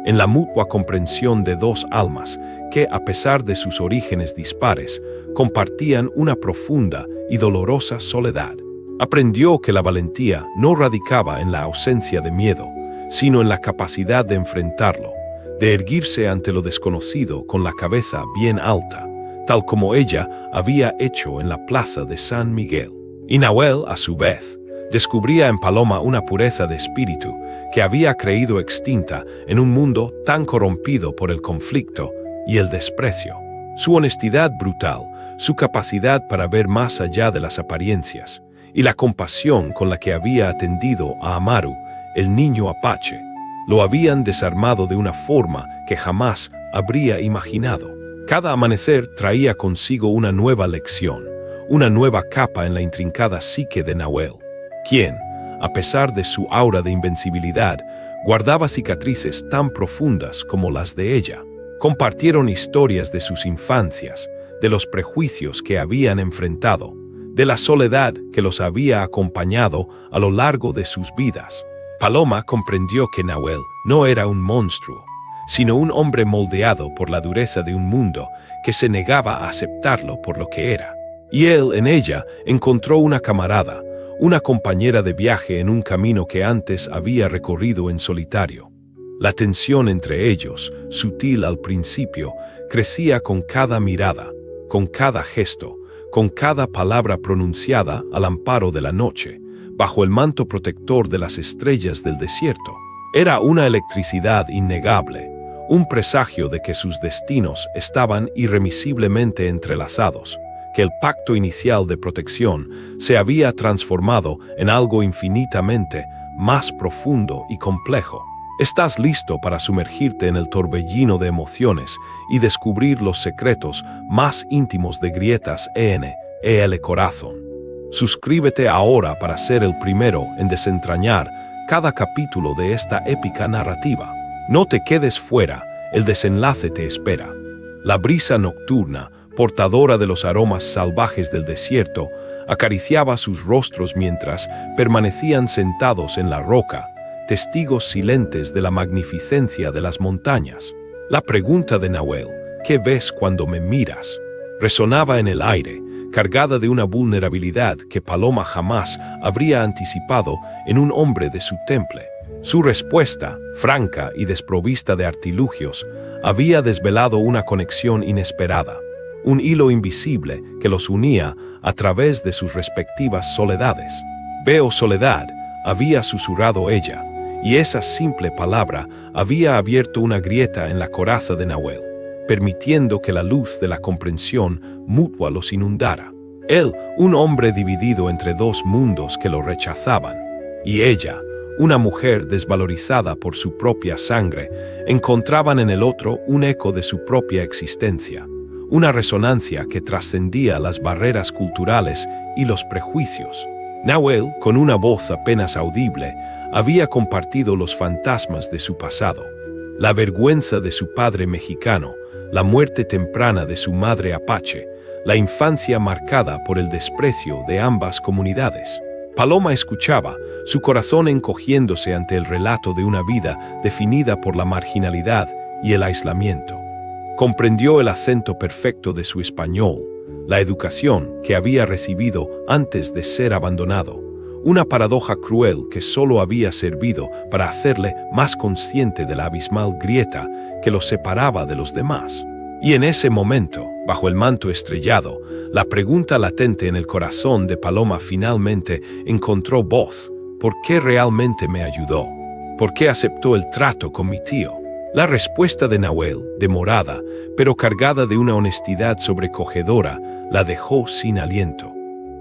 en la mutua comprensión de dos almas que, a pesar de sus orígenes dispares, compartían una profunda y dolorosa soledad. Aprendió que la valentía no radicaba en la ausencia de miedo, sino en la capacidad de enfrentarlo, de erguirse ante lo desconocido con la cabeza bien alta, tal como ella había hecho en la plaza de San Miguel. Y Nahuel, a su vez, descubría en Paloma una pureza de espíritu que había creído extinta en un mundo tan corrompido por el conflicto y el desprecio. Su honestidad brutal, su capacidad para ver más allá de las apariencias, y la compasión con la que había atendido a Amaru, el niño apache, lo habían desarmado de una forma que jamás habría imaginado. Cada amanecer traía consigo una nueva lección, una nueva capa en la intrincada psique de Nahuel, quien, a pesar de su aura de invencibilidad, guardaba cicatrices tan profundas como las de ella. Compartieron historias de sus infancias, de los prejuicios que habían enfrentado, de la soledad que los había acompañado a lo largo de sus vidas. Paloma comprendió que Nahuel no era un monstruo, sino un hombre moldeado por la dureza de un mundo que se negaba a aceptarlo por lo que era. Y él en ella encontró una camarada, una compañera de viaje en un camino que antes había recorrido en solitario. La tensión entre ellos, sutil al principio, crecía con cada mirada, con cada gesto, con cada palabra pronunciada al amparo de la noche, bajo el manto protector de las estrellas del desierto. Era una electricidad innegable, un presagio de que sus destinos estaban irremisiblemente entrelazados, que el pacto inicial de protección se había transformado en algo infinitamente más profundo y complejo. ¿Estás listo para sumergirte en el torbellino de emociones y descubrir los secretos más íntimos de Grietas EL Corazón? Suscríbete ahora para ser el primero en desentrañar cada capítulo de esta épica narrativa. No te quedes fuera, el desenlace te espera. La brisa nocturna, portadora de los aromas salvajes del desierto, acariciaba sus rostros mientras permanecían sentados en la roca, testigos silentes de la magnificencia de las montañas. La pregunta de Nahuel, ¿qué ves cuando me miras?, resonaba en el aire, cargada de una vulnerabilidad que Paloma jamás habría anticipado en un hombre de su temple. Su respuesta, franca y desprovista de artilugios, había desvelado una conexión inesperada, un hilo invisible que los unía a través de sus respectivas soledades. «Veo soledad», había susurrado ella, y esa simple palabra había abierto una grieta en la coraza de Nahuel, permitiendo que la luz de la comprensión mutua los inundara. Él, un hombre dividido entre dos mundos que lo rechazaban, y ella, una mujer desvalorizada por su propia sangre, encontraban en el otro un eco de su propia existencia, una resonancia que trascendía las barreras culturales y los prejuicios. Nahuel, con una voz apenas audible, había compartido los fantasmas de su pasado, la vergüenza de su padre mexicano, la muerte temprana de su madre apache, la infancia marcada por el desprecio de ambas comunidades. Paloma escuchaba, su corazón encogiéndose ante el relato de una vida definida por la marginalidad y el aislamiento. Comprendió el acento perfecto de su español, la educación que había recibido antes de ser abandonado, una paradoja cruel que solo había servido para hacerle más consciente de la abismal grieta que lo separaba de los demás. Y en ese momento, bajo el manto estrellado, la pregunta latente en el corazón de Paloma finalmente encontró voz. ¿Por qué realmente me ayudó? ¿Por qué aceptó el trato con mi tío? La respuesta de Nahuel, demorada, pero cargada de una honestidad sobrecogedora, la dejó sin aliento.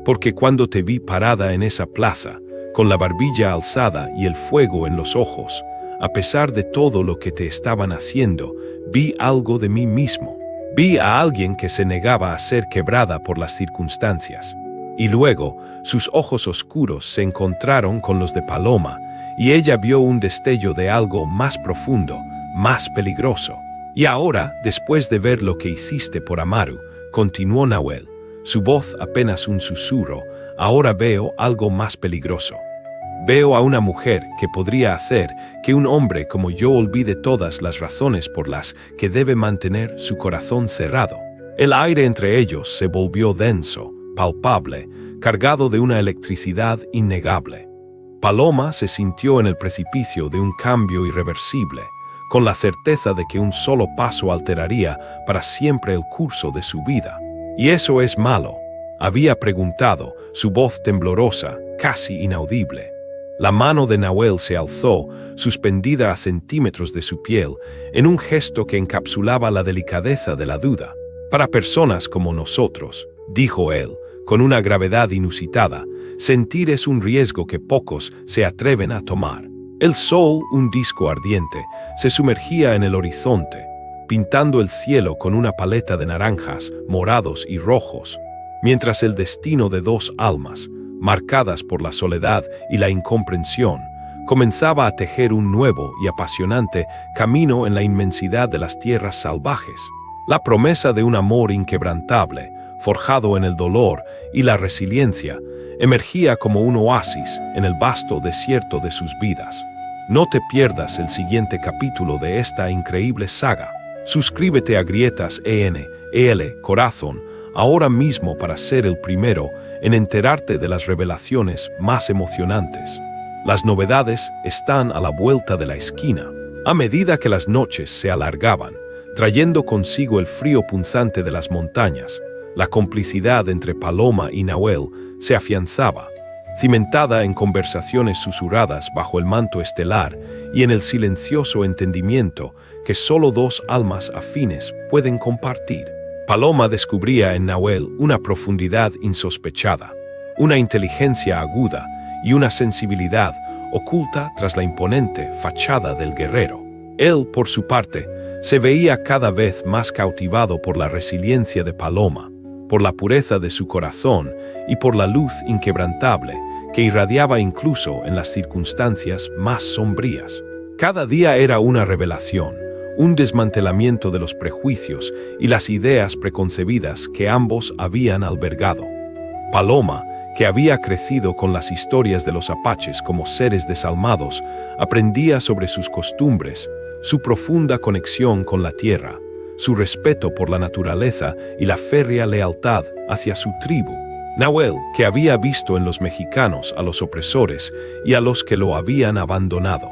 Porque cuando te vi parada en esa plaza, con la barbilla alzada y el fuego en los ojos, a pesar de todo lo que te estaban haciendo, vi algo de mí mismo. Vi a alguien que se negaba a ser quebrada por las circunstancias. Y luego, sus ojos oscuros se encontraron con los de Paloma, y ella vio un destello de algo más profundo, más peligroso. Y ahora, después de ver lo que hiciste por Amaru, continuó Nahuel, su voz apenas un susurro, ahora veo algo más peligroso. Veo a una mujer que podría hacer que un hombre como yo olvide todas las razones por las que debe mantener su corazón cerrado. El aire entre ellos se volvió denso, palpable, cargado de una electricidad innegable. Paloma se sintió en el precipicio de un cambio irreversible, con la certeza de que un solo paso alteraría para siempre el curso de su vida. ¿Y eso es malo?, había preguntado, su voz temblorosa, casi inaudible. La mano de Nahuel se alzó, suspendida a centímetros de su piel, en un gesto que encapsulaba la delicadeza de la duda. Para personas como nosotros, dijo él, con una gravedad inusitada, sentir es un riesgo que pocos se atreven a tomar. El sol, un disco ardiente, se sumergía en el horizonte, pintando el cielo con una paleta de naranjas, morados y rojos, mientras el destino de dos almas, marcadas por la soledad y la incomprensión, comenzaba a tejer un nuevo y apasionante camino en la inmensidad de las tierras salvajes. La promesa de un amor inquebrantable, forjado en el dolor y la resiliencia, emergía como un oasis en el vasto desierto de sus vidas. No te pierdas el siguiente capítulo de esta increíble saga. Suscríbete a Grietas EN Corazón ahora mismo para ser el primero en enterarte de las revelaciones más emocionantes. Las novedades están a la vuelta de la esquina. A medida que las noches se alargaban, trayendo consigo el frío punzante de las montañas, la complicidad entre Paloma y Nahuel se afianzaba, cimentada en conversaciones susurradas bajo el manto estelar y en el silencioso entendimiento que solo dos almas afines pueden compartir. Paloma descubría en Nahuel una profundidad insospechada, una inteligencia aguda y una sensibilidad oculta tras la imponente fachada del guerrero. Él, por su parte, se veía cada vez más cautivado por la resiliencia de Paloma, por la pureza de su corazón y por la luz inquebrantable que irradiaba incluso en las circunstancias más sombrías. Cada día era una revelación, un desmantelamiento de los prejuicios y las ideas preconcebidas que ambos habían albergado. Paloma, que había crecido con las historias de los apaches como seres desalmados, aprendía sobre sus costumbres, su profunda conexión con la tierra, su respeto por la naturaleza y la férrea lealtad hacia su tribu. Nahuel, que había visto en los mexicanos a los opresores y a los que lo habían abandonado,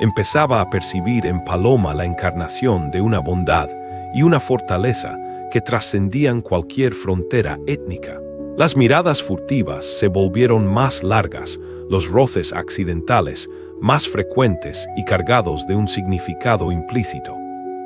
empezaba a percibir en Paloma la encarnación de una bondad y una fortaleza que trascendían cualquier frontera étnica. Las miradas furtivas se volvieron más largas, los roces accidentales más frecuentes y cargados de un significado implícito.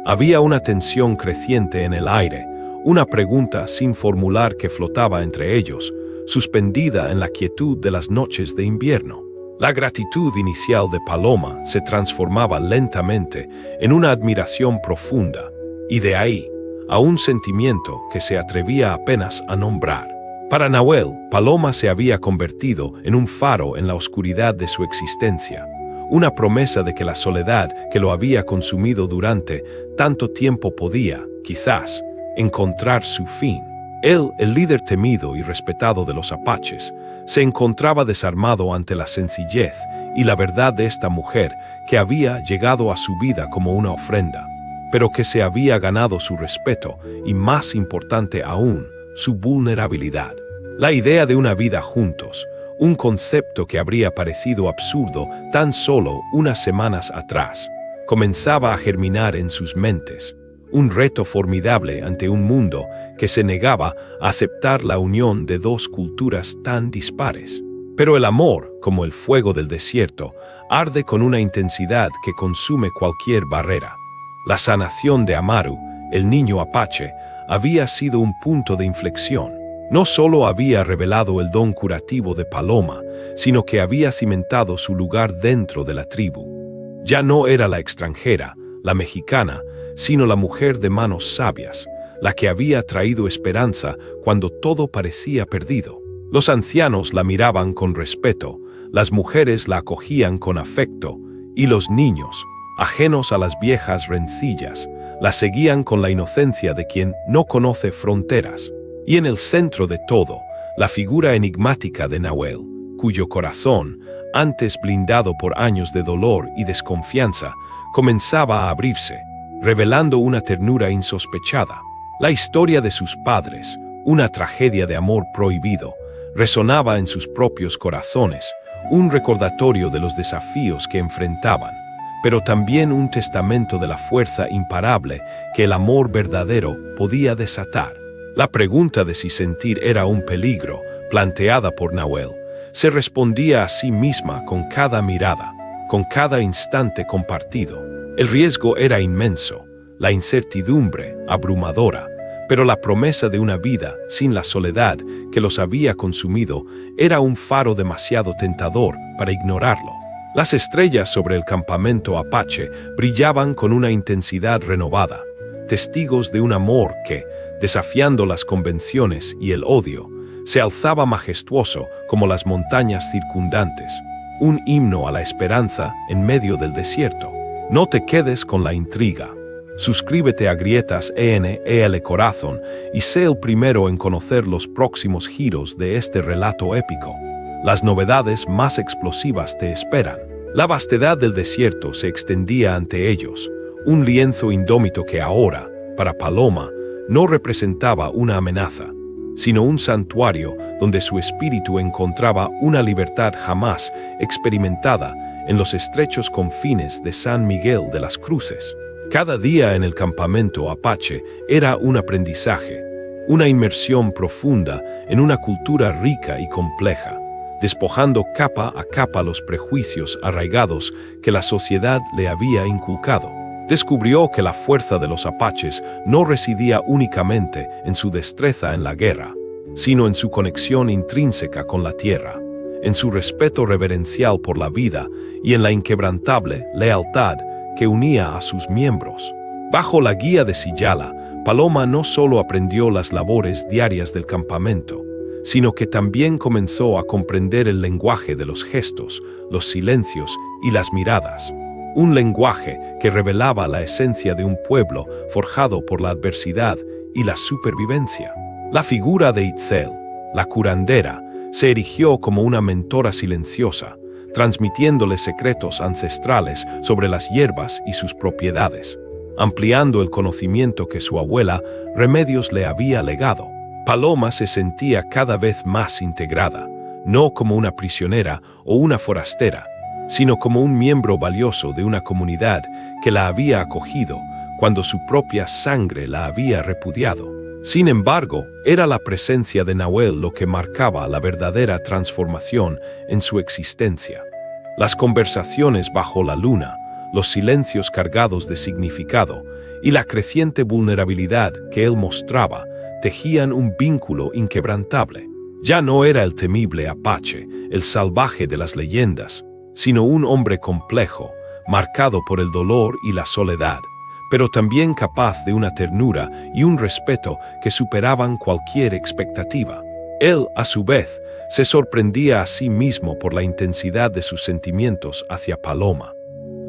Había una tensión creciente en el aire, una pregunta sin formular que flotaba entre ellos, suspendida en la quietud de las noches de invierno. La gratitud inicial de Paloma se transformaba lentamente en una admiración profunda, y de ahí a un sentimiento que se atrevía apenas a nombrar. Para Nahuel, Paloma se había convertido en un faro en la oscuridad de su existencia, una promesa de que la soledad que lo había consumido durante tanto tiempo podía, quizás, encontrar su fin. Él, el líder temido y respetado de los apaches, se encontraba desarmado ante la sencillez y la verdad de esta mujer que había llegado a su vida como una ofrenda, pero que se había ganado su respeto y, más importante aún, su vulnerabilidad. La idea de una vida juntos, un concepto que habría parecido absurdo tan solo unas semanas atrás, comenzaba a germinar en sus mentes. Un reto formidable ante un mundo que se negaba a aceptar la unión de dos culturas tan dispares. Pero el amor, como el fuego del desierto, arde con una intensidad que consume cualquier barrera. La sanación de Amaru, el niño apache, había sido un punto de inflexión. No solo había revelado el don curativo de Paloma, sino que había cimentado su lugar dentro de la tribu. Ya no era la extranjera, la mexicana, sino la mujer de manos sabias, la que había traído esperanza cuando todo parecía perdido. Los ancianos la miraban con respeto, las mujeres la acogían con afecto, y los niños, ajenos a las viejas rencillas, la seguían con la inocencia de quien no conoce fronteras. Y en el centro de todo, la figura enigmática de Nahuel, cuyo corazón, antes blindado por años de dolor y desconfianza, comenzaba a abrirse, revelando una ternura insospechada. La historia de sus padres, una tragedia de amor prohibido, resonaba en sus propios corazones, un recordatorio de los desafíos que enfrentaban, pero también un testamento de la fuerza imparable que el amor verdadero podía desatar. La pregunta de si sentir era un peligro, planteada por Nahuel, se respondía a sí misma con cada mirada, con cada instante compartido. El riesgo era inmenso, la incertidumbre abrumadora, pero la promesa de una vida sin la soledad que los había consumido era un faro demasiado tentador para ignorarlo. Las estrellas sobre el campamento apache brillaban con una intensidad renovada, testigos de un amor que, desafiando las convenciones y el odio, se alzaba majestuoso como las montañas circundantes, un himno a la esperanza en medio del desierto. No te quedes con la intriga. Suscríbete a Grietas ENEL Corazón y sé el primero en conocer los próximos giros de este relato épico. Las novedades más explosivas te esperan. La vastedad del desierto se extendía ante ellos, un lienzo indómito que ahora, para Paloma, no representaba una amenaza, sino un santuario donde su espíritu encontraba una libertad jamás experimentada en los estrechos confines de San Miguel de las Cruces. Cada día en el campamento apache era un aprendizaje, una inmersión profunda en una cultura rica y compleja, despojando capa a capa los prejuicios arraigados que la sociedad le había inculcado. Descubrió que la fuerza de los apaches no residía únicamente en su destreza en la guerra, sino en su conexión intrínseca con la tierra, en su respeto reverencial por la vida y en la inquebrantable lealtad que unía a sus miembros. Bajo la guía de Sillala, Paloma no solo aprendió las labores diarias del campamento, sino que también comenzó a comprender el lenguaje de los gestos, los silencios y las miradas. Un lenguaje que revelaba la esencia de un pueblo forjado por la adversidad y la supervivencia. La figura de Itzel, la curandera, se erigió como una mentora silenciosa, transmitiéndole secretos ancestrales sobre las hierbas y sus propiedades. ampliando el conocimiento que su abuela Remedios le había legado. Paloma se sentía cada vez más integrada, no como una prisionera o una forastera, sino como un miembro valioso de una comunidad que la había acogido cuando su propia sangre la había repudiado. Sin embargo, era la presencia de Nahuel lo que marcaba la verdadera transformación en su existencia. Las conversaciones bajo la luna, los silencios cargados de significado y la creciente vulnerabilidad que él mostraba tejían un vínculo inquebrantable. Ya no era el temible Apache, el salvaje de las leyendas, sino un hombre complejo, marcado por el dolor y la soledad, pero también capaz de una ternura y un respeto que superaban cualquier expectativa. Él, a su vez, se sorprendía a sí mismo por la intensidad de sus sentimientos hacia Paloma.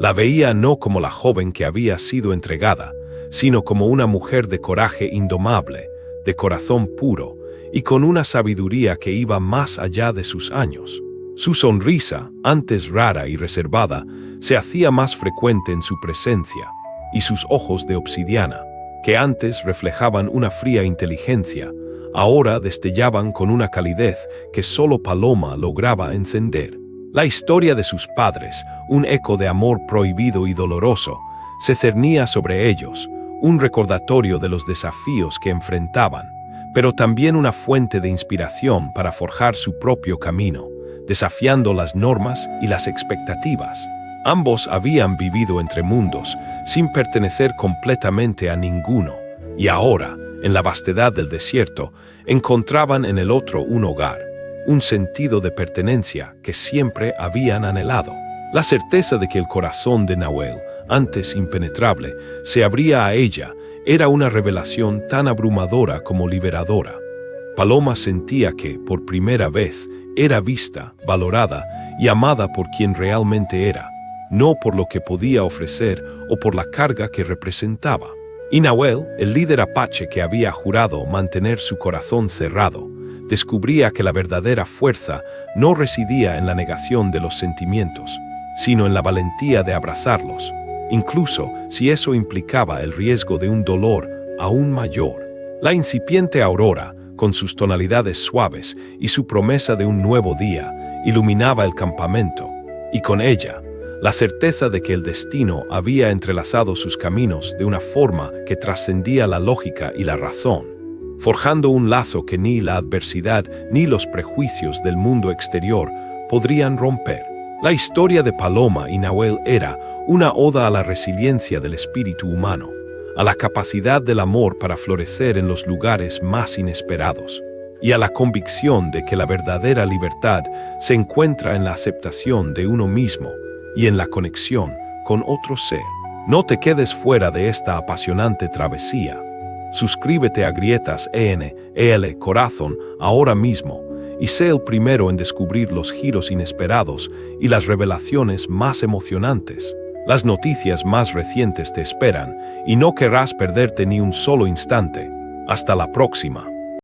La veía no como la joven que había sido entregada, sino como una mujer de coraje indomable, de corazón puro, y con una sabiduría que iba más allá de sus años. Su sonrisa, antes rara y reservada, se hacía más frecuente en su presencia, y sus ojos de obsidiana, que antes reflejaban una fría inteligencia, ahora destellaban con una calidez que solo Paloma lograba encender. La historia de sus padres, un eco de amor prohibido y doloroso, se cernía sobre ellos, un recordatorio de los desafíos que enfrentaban, pero también una fuente de inspiración para forjar su propio camino, desafiando las normas y las expectativas. Ambos habían vivido entre mundos, sin pertenecer completamente a ninguno, y ahora, en la vastedad del desierto, encontraban en el otro un hogar, un sentido de pertenencia que siempre habían anhelado. La certeza de que el corazón de Nahuel, antes impenetrable, se abría a ella, era una revelación tan abrumadora como liberadora. Paloma sentía que, por primera vez, era vista, valorada y amada por quien realmente era, no por lo que podía ofrecer o por la carga que representaba. Y Nahuel, el líder apache que había jurado mantener su corazón cerrado, descubría que la verdadera fuerza no residía en la negación de los sentimientos, sino en la valentía de abrazarlos, incluso si eso implicaba el riesgo de un dolor aún mayor. La incipiente aurora, con sus tonalidades suaves y su promesa de un nuevo día, iluminaba el campamento, y con ella, la certeza de que el destino había entrelazado sus caminos de una forma que trascendía la lógica y la razón, forjando un lazo que ni la adversidad ni los prejuicios del mundo exterior podrían romper. La historia de Paloma y Nahuel era una oda a la resiliencia del espíritu humano, a la capacidad del amor para florecer en los lugares más inesperados, y a la convicción de que la verdadera libertad se encuentra en la aceptación de uno mismo y en la conexión con otro ser. No te quedes fuera de esta apasionante travesía. Suscríbete a Grietas ENEL Corazón ahora mismo y sé el primero en descubrir los giros inesperados y las revelaciones más emocionantes. Las noticias más recientes te esperan y no querrás perderte ni un solo instante. Hasta la próxima.